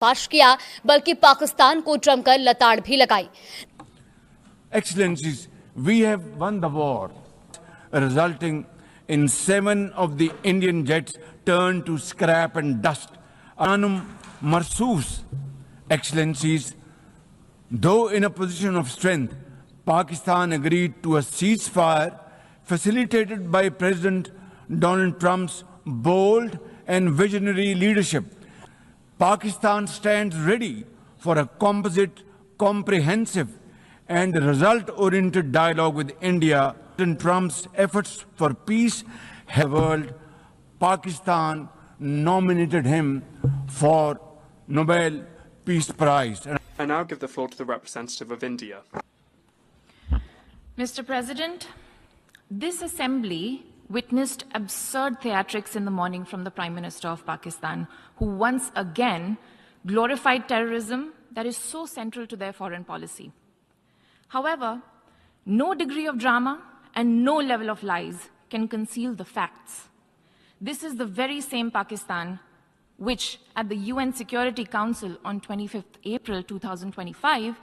पाश किया, बल्कि पाकिस्तान को जमकर लताड़ भी लगाई। Excellencies, we have won the war, resulting in 7 of the Indian jets turned to scrap and dust. Anum Marsoos, Excellencies, though in a position of strength, Pakistan agreed to a ceasefire facilitated by President Donald Trump's bold and visionary leadership. Pakistan stands ready for a composite, comprehensive and result-oriented dialogue with India. President Trump's efforts for peace have world. Pakistan nominated him for Nobel Peace Prize. I now give the floor to the representative of India. Mr. President, this assembly witnessed absurd theatrics in the morning from the Prime Minister of Pakistan, who once again glorified terrorism that is so central to their foreign policy. However, no degree of drama and no level of lies can conceal the facts. This is the very same Pakistan which, at the UN Security Council on 25th April 2025,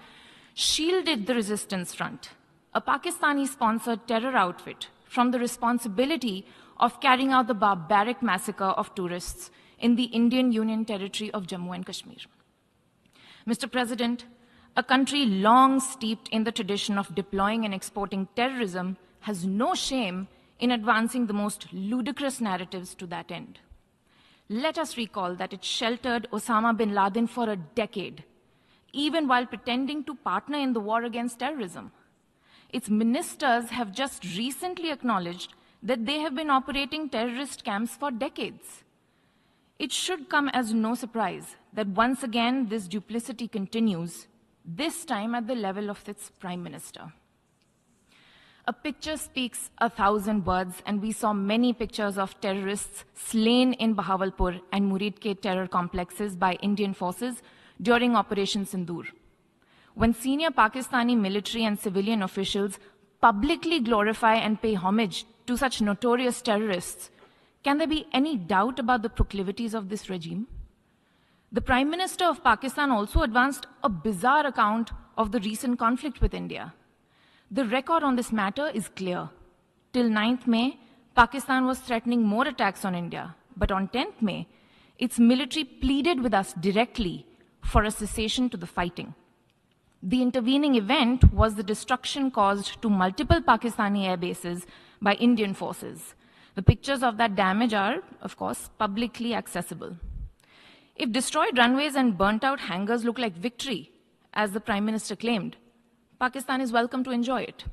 shielded the Resistance Front, a Pakistani-sponsored terror outfit, from the responsibility of carrying out the barbaric massacre of tourists in the Indian Union territory of Jammu and Kashmir. Mr. President, a country long steeped in the tradition of deploying and exporting terrorism has no shame in advancing the most ludicrous narratives to that end. Let us recall that it sheltered Osama bin Laden for a decade, even while pretending to partner in the war against terrorism. Its ministers have just recently acknowledged that they have been operating terrorist camps for decades. It should come as no surprise that once again this duplicity continues, this time at the level of its Prime Minister. A picture speaks 1,000 words, and we saw many pictures of terrorists slain in Bahawalpur and Muridke terror complexes by Indian forces during Operation Sindoor. When senior Pakistani military and civilian officials publicly glorify and pay homage to such notorious terrorists, can there be any doubt about the proclivities of this regime? The Prime Minister of Pakistan also advanced a bizarre account of the recent conflict with India. The record on this matter is clear. Till 9th May, Pakistan was threatening more attacks on India, but on 10th May, its military pleaded with us directly for a cessation to the fighting. The intervening event was the destruction caused to multiple Pakistani air bases by Indian forces. The pictures of that damage are, of course, publicly accessible. If destroyed runways and burnt out hangars look like victory, as the Prime Minister claimed, Pakistan is welcome to enjoy it.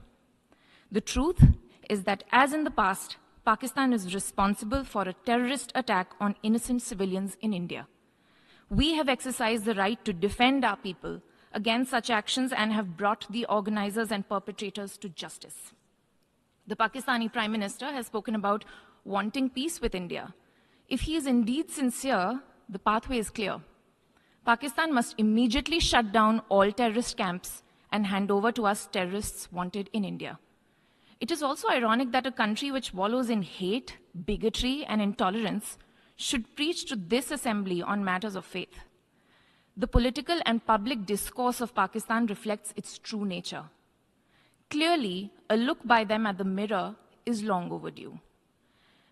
The truth is that, as in the past, Pakistan is responsible for a terrorist attack on innocent civilians in India. We have exercised the right to defend our people against such actions and have brought the organizers and perpetrators to justice. The Pakistani Prime Minister has spoken about wanting peace with India. If he is indeed sincere, the pathway is clear. Pakistan must immediately shut down all terrorist camps and hand over to us terrorists wanted in India. It is also ironic that a country which wallows in hate, bigotry, and intolerance should preach to this assembly on matters of faith. The political and public discourse of Pakistan reflects its true nature. Clearly, a look by them at the mirror is long overdue.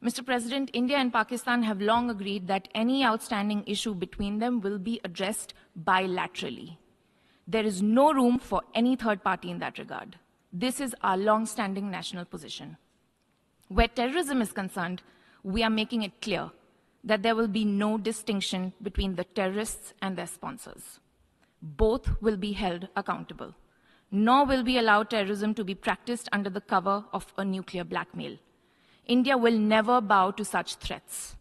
Mr. President, India and Pakistan have long agreed that any outstanding issue between them will be addressed bilaterally. There is no room for any third party in that regard. This is our long-standing national position. Where terrorism is concerned, we are making it clear that there will be no distinction between the terrorists and their sponsors. Both will be held accountable. Nor will we allow terrorism to be practiced under the cover of a nuclear blackmail. India will never bow to such threats.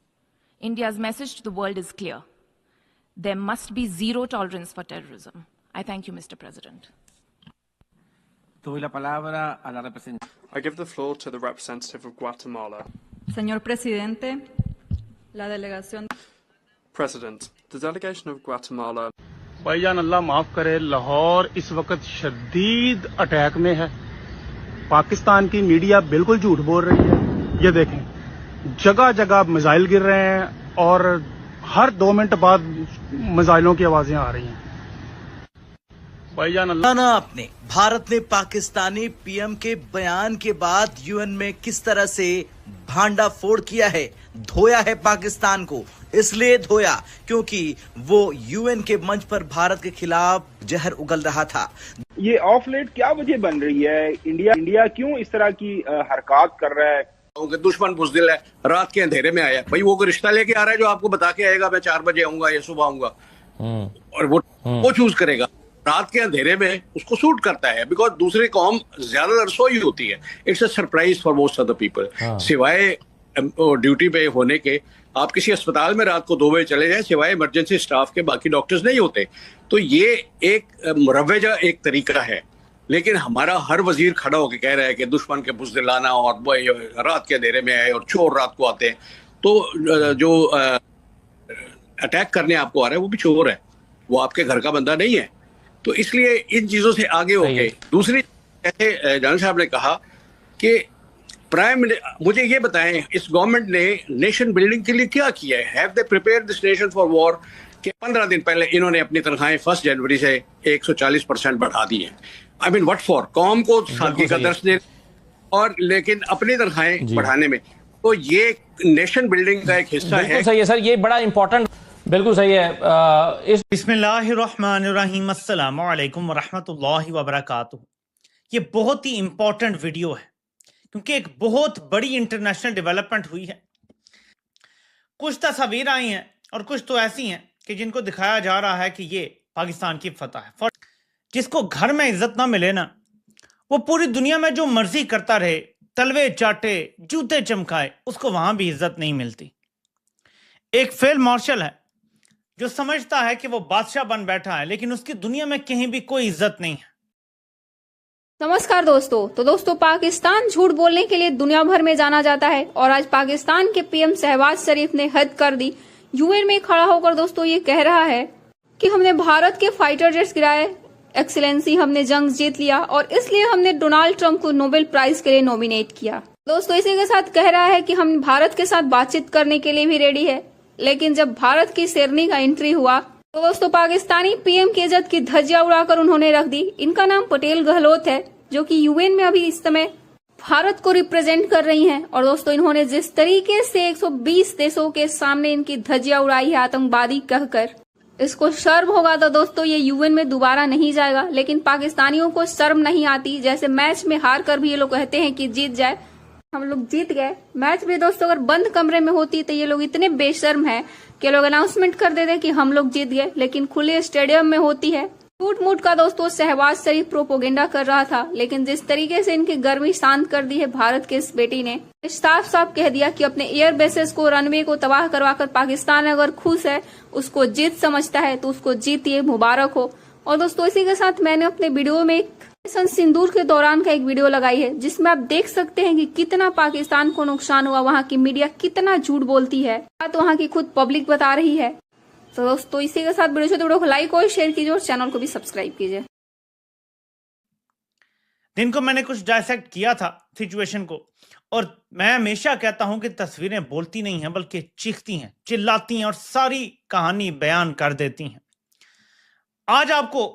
India's message to the world is clear. There must be zero tolerance for terrorism. I thank you, Mr. President. I give the floor to the representative of Guatemala. Señor Presidente, la delegación. President, the delegation of Guatemala. भाईजान अल्लाह माफ करे, लाहौर इस वक्त शदीद attack में है। पाकिस्तान की media बिल्कुल झूठ बोल रही है। ये देखें, जगह जगह मिसाइल गिर रहे हैं और हर 2 मिनट बाद मिसाइलों की आवाजें आ रही हैं। भाईजान अल्लाह ना आपने भारत ने पाकिस्तानी पीएम के बयान के बाद यूएन में किस तरह से भांडाफोड़ किया है, धोया है पाकिस्तान को। इसलिए धोया क्योंकि वो यूएन के मंच पर भारत के खिलाफ जहर उगल रहा था। ये ऑफ लेट क्या वजह बन रही है? इंडिया क्यों इस तरह की हरकत कर रहा है? दुश्मन बुज़दिल है, रात के अंधेरे में आया भाई, वो कोई रिश्ता लेके आ रहा है जो आपको बता के आएगा मैं 4 बजे आऊंगा या सुबह आऊंगा, और वो चूज करेगा। रात के अंधेरे में उसको सूट करता है, बिकॉज दूसरी कौम ज्यादातर सोई होती है। It's a surprise for most of the people. सिवाय ड्यूटी पे होने के, आप किसी अस्पताल में रात को 2 बजे चले जाए, सिवाय इमरजेंसी स्टाफ के बाकी डॉक्टर्स नहीं होते। तो ये एक मुरव्वजा एक तरीका है, लेकिन हमारा हर वजीर खड़ा होकर कह रहा है कि दुश्मन के बुज़दिलाना और रात के अंधेरे में आए और चोर रात को आते हैं, तो जो अटैक करने आपको आ रहा है वो भी चोर है, वो आपके घर का बंदा नहीं है। तो इसलिए इन चीजों से आगे होके दूसरी, जैसे जान साहब ने कहा कि मुझे ये बताएं, इस गवर्नमेंट ने नेशन बिल्डिंग के लिए क्या किया है? Have they prepared this nation for war? कि 15 दिन पहले इन्होंने अपनी तनख्वाहें 1 जनवरी से 140% बढ़ा दी हैं। I mean what for? कौम को सादगी का दर्श दे, और लेकिन अपनी तनख्वाहें बढ़ाने में। तो ये नेशन बिल्डिंग का एक हिस्सा है। सही है सर, ये बड़ा इंपॉर्टेंट, बिल्कुल सही है। बिस्मिल्लाहिर्रहमानिर्रहीम, अस्सलामु अलैकुम वरहमतुल्लाहि वबरकातुहू। ये बहुत ही इंपॉर्टेंट वीडियो है क्योंकि एक बहुत बड़ी इंटरनेशनल डेवलपमेंट हुई है। कुछ तस्वीर आई हैं और कुछ तो ऐसी हैं कि जिनको दिखाया जा रहा है कि ये पाकिस्तान की फतह है। जिसको घर में इज्जत ना मिले ना, वो पूरी दुनिया में जो मर्जी करता रहे, तलवे चाटे, जूते चमकाए, उसको वहां भी इज्जत नहीं मिलती। एक फील्ड मार्शल है जो समझता है कि वो बादशाह बन बैठा है, लेकिन उसकी दुनिया में कहीं भी कोई इज्जत नहीं है। नमस्कार दोस्तों। तो दोस्तों, पाकिस्तान झूठ बोलने के लिए दुनिया भर में जाना जाता है और आज पाकिस्तान के पीएम शहबाज शरीफ ने हद कर दी। यूएन में खड़ा होकर दोस्तों ये कह रहा है कि हमने भारत के फाइटर जेट्स गिराए, एक्सीलेंसी हमने जंग जीत लिया और इसलिए हमने डोनाल्ड ट्रंप को नोबेल प्राइज के लिए नॉमिनेट किया। दोस्तों, इसी के साथ कह रहा है कि हम भारत के साथ बातचीत करने के लिए भी रेडी है, लेकिन जब भारत की शेरनी का एंट्री हुआ तो दोस्तों पाकिस्तानी पीएम की इज्जत की धज्जियां उड़ाकर उन्होंने रख दी। इनका नाम पटेल गहलोत है, जो कि यूएन में अभी इस समय भारत को रिप्रेजेंट कर रही हैं। और दोस्तों, इन्होंने जिस तरीके से 120 देशों के सामने इनकी धज्जियां उड़ाई है आतंकवादी कहकर, इसको शर्म होगा तो दोस्तों ये यूएन में दोबारा नहीं जाएगा। लेकिन पाकिस्तानियों को शर्म नहीं आती। जैसे मैच में हार कर भी ये लोग कहते हैं कि जीत जाए, हम लोग जीत गए। मैच भी दोस्तों अगर बंद कमरे में होती तो ये लोग इतने बेशर्म हैं कि लोग अनाउंसमेंट कर देते कि हम लोग जीत गए, लेकिन खुले स्टेडियम में होती है। टूट मूट का दोस्तों शहबाज शरीफ प्रोपोगेंडा कर रहा था, लेकिन जिस तरीके से इनकी गर्मी शांत कर दी है भारत के इस बेटी ने, साफ साफ कह दिया कि अपने एयर बेसेस को, रनवे को तबाह करवाकर पाकिस्तान अगर खुश है, उसको जीत समझता है तो उसको जीतिए, मुबारक हो। और दोस्तों, इसी के साथ मैंने अपने वीडियो में ऑपरेशन सिंदूर के दौरान का एक वीडियो लगाई है, जिसमें आप देख सकते हैं कि कितना पाकिस्तान को नुकसान हुआ, वहाँ की मीडिया कितना झूठ बोलती है, तो वहाँ की खुद पब्लिक बता रही है। तो दोस्तों, इसी के साथ वीडियो को लाइक और शेयर कीजिए और चैनल को भी सब्सक्राइब कीजिए। दिन को मैंने कुछ डायसेक्ट किया था सिचुएशन को, और मैं हमेशा कहता हूं कि तस्वीरें बोलती नहीं हैं बल्कि चीखती हैं, चिल्लाती हैं और सारी कहानी बयान कर देती हैं। आज आपको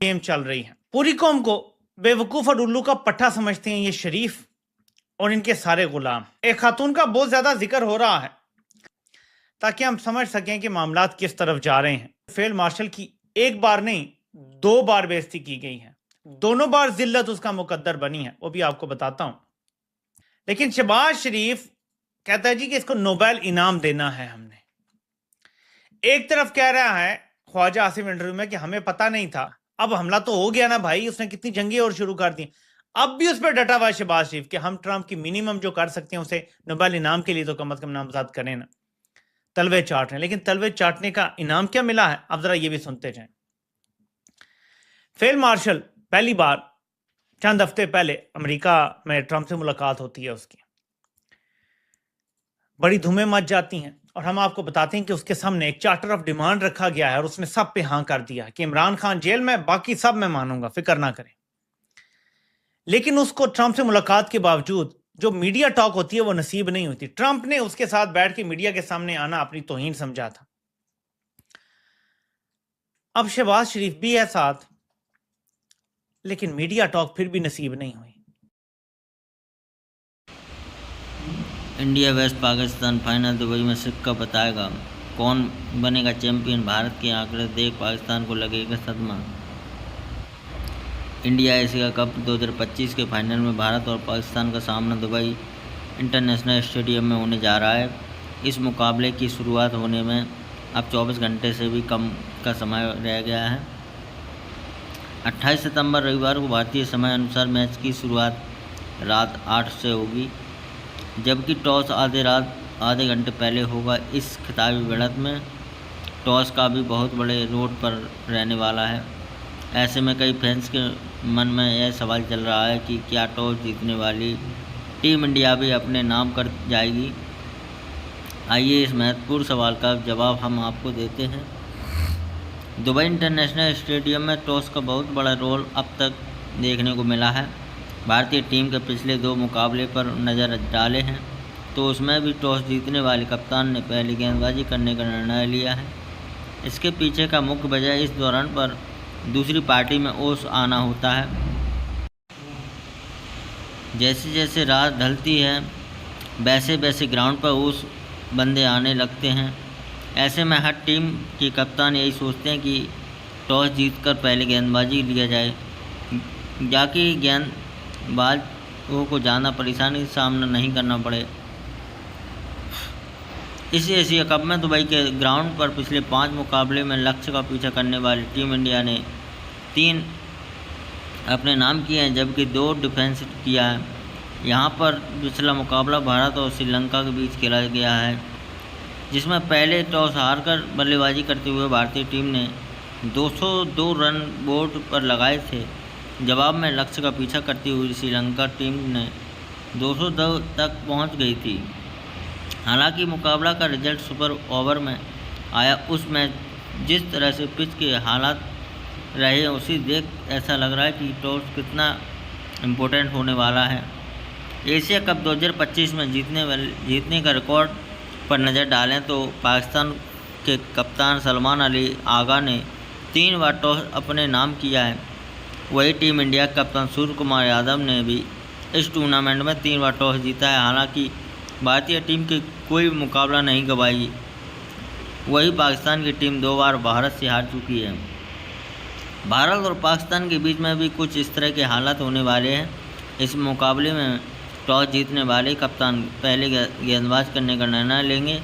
गेम चल रही है, पूरी कौम को बेवकूफ और उल्लू का पट्टा समझते हैं ये शरीफ और इनके सारे गुलाम। एक खातून का बहुत ज्यादा जिक्र हो रहा है ताकि हम समझ सकें कि मामलात किस तरफ जा रहे हैं। फील्ड मार्शल की एक बार नहीं 2 बार बेइज्जती की गई है, दोनों बार जिल्लत उसका मुकद्दर बनी है, वो भी आपको बताता हूं। लेकिन शहबाज शरीफ कहता है जी कि इसको नोबेल इनाम देना है हमने। एक तरफ कह रहा है ख्वाजा आसिफ इंटरव्यू में कि हमें पता नहीं था। अब हमला तो हो गया ना भाई, उसने कितनी जंगें और शुरू कर दी। अब भी उस पर डटा हुआ शहबाज शरीफ कि हम ट्रंप की मिनिमम जो कर सकते हैं उसे नोबेल इनाम के लिए तो कम अज कम नामजद करें ना। तलवे चाट रहे हैं, लेकिन तलवे चाटने का इनाम क्या मिला है, अब जरा ये भी सुनते जाएं। फील्ड मार्शल पहली बार चंद हफ्ते पहले अमेरिका में ट्रंप से मुलाकात होती है, उसकी बड़ी धूमें मच जाती हैं और हम आपको बताते हैं कि उसके सामने एक चार्टर ऑफ डिमांड रखा गया है और उसने सब पे हाँ कर दिया कि इमरान खान जेल में, बाकी सब मैं मानूंगा, फिक्र ना करें। लेकिन उसको ट्रंप से मुलाकात के बावजूद जो मीडिया टॉक होती है वो नसीब नहीं होती। ट्रंप ने उसके साथ बैठ के मीडिया के सामने आना अपनी तौहीन समझा था। अब शहबाज शरीफ भी है साथ, लेकिन मीडिया टॉक फिर भी नसीब नहीं हुई। इंडिया वेस्ट पाकिस्तान फाइनल दुबई में सिक्का बताएगा कौन बनेगा चैंपियन। भारत के आंकड़े देख पाकिस्तान को लगेगा सदमा। इंडिया एशिया कप 2025 के फाइनल में भारत और पाकिस्तान का सामना दुबई इंटरनेशनल स्टेडियम में होने जा रहा है। इस मुकाबले की शुरुआत होने में अब 24 घंटे से भी कम का समय रह गया है। 28 सितंबर रविवार को भारतीय समय अनुसार मैच की शुरुआत रात 8 से होगी, जबकि टॉस आधे घंटे पहले होगा। इस खिताबी बढ़त में टॉस का भी बहुत बड़े रोड पर रहने वाला है। ऐसे में कई फैंस के मन में यह सवाल चल रहा है कि क्या टॉस जीतने वाली टीम इंडिया भी अपने नाम कर जाएगी। आइए इस महत्वपूर्ण सवाल का जवाब हम आपको देते हैं। दुबई इंटरनेशनल स्टेडियम में टॉस का बहुत बड़ा रोल अब तक देखने को मिला है। भारतीय टीम के पिछले 2 मुकाबले पर नज़र डाले हैं तो उसमें भी टॉस जीतने वाले कप्तान ने पहले गेंदबाजी करने का निर्णय लिया है। इसके पीछे का मुख्य वजह इस दौरान पर दूसरी पार्टी में ओस आना होता है। जैसे जैसे रात ढलती है वैसे वैसे ग्राउंड पर ओस बंदे आने लगते हैं। ऐसे में हर टीम के कप्तान यही सोचते हैं कि टॉस जीतकर पहले गेंदबाजी लिया जाए, जाकि गेंदबाजों को ज़्यादा परेशानी का सामना नहीं करना पड़े। इस एशिया कप में दुबई के ग्राउंड पर पिछले 5 मुकाबले में लक्ष्य का पीछा करने वाली टीम इंडिया ने 3 अपने नाम किए हैं, जबकि 2 डिफेंस किया है। यहाँ पर पिछला मुकाबला भारत और श्रीलंका के बीच खेला गया है, जिसमें पहले टॉस हारकर बल्लेबाजी करते हुए भारतीय टीम ने 202 रन बोर्ड पर लगाए थे। जवाब में लक्ष्य का पीछा करती हुई श्रीलंका टीम ने 202 तक पहुँच गई थी। हालांकि मुकाबला का रिजल्ट सुपर ओवर में आया। उस मैच जिस तरह से पिच के हालात रहे उसी देख ऐसा लग रहा है कि टॉस कितना इम्पोर्टेंट होने वाला है। एशिया कप 2025 में जीतने का रिकॉर्ड पर नज़र डालें तो पाकिस्तान के कप्तान सलमान अली आगा ने 3 बार टॉस अपने नाम किया है। वही टीम इंडिया के कप्तान सूर्य कुमार यादव ने भी इस टूर्नामेंट में 3 बार टॉस जीता है। हालांकि भारतीय टीम की कोई मुकाबला नहीं गंवाई। वही पाकिस्तान की टीम 2 बार भारत से हार चुकी है। भारत और पाकिस्तान के बीच में भी कुछ इस तरह के हालात होने वाले हैं। इस मुकाबले में टॉस जीतने वाले कप्तान पहले गेंदबाज करने का निर्णय लेंगे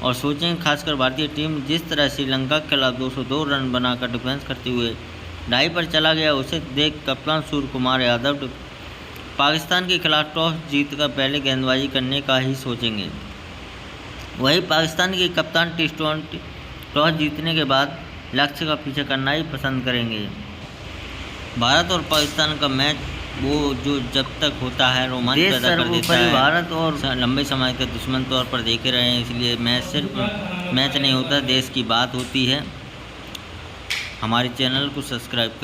और सोचेंगे। खासकर भारतीय टीम जिस तरह श्रीलंका के खिलाफ 202 रन बनाकर डिफेंस करते हुए 2.5 पर चला गया, उसे देख कप्तान सूर्य कुमार यादव पाकिस्तान के खिलाफ टॉस जीतकर पहले गेंदबाजी करने का ही सोचेंगे। वही पाकिस्तान के कप्तान टी20 टॉस जीतने के बाद लक्ष्य का पीछा करना ही पसंद करेंगे। भारत और पाकिस्तान का मैच वो जो जब तक होता है रोमांच पैदा कर देता है। भारत और लंबे समय के दुश्मन तौर पर देखे रहे हैं, इसलिए मैच सिर्फ मैच नहीं होता, देश की बात होती है। हमारे चैनल को सब्सक्राइब करें।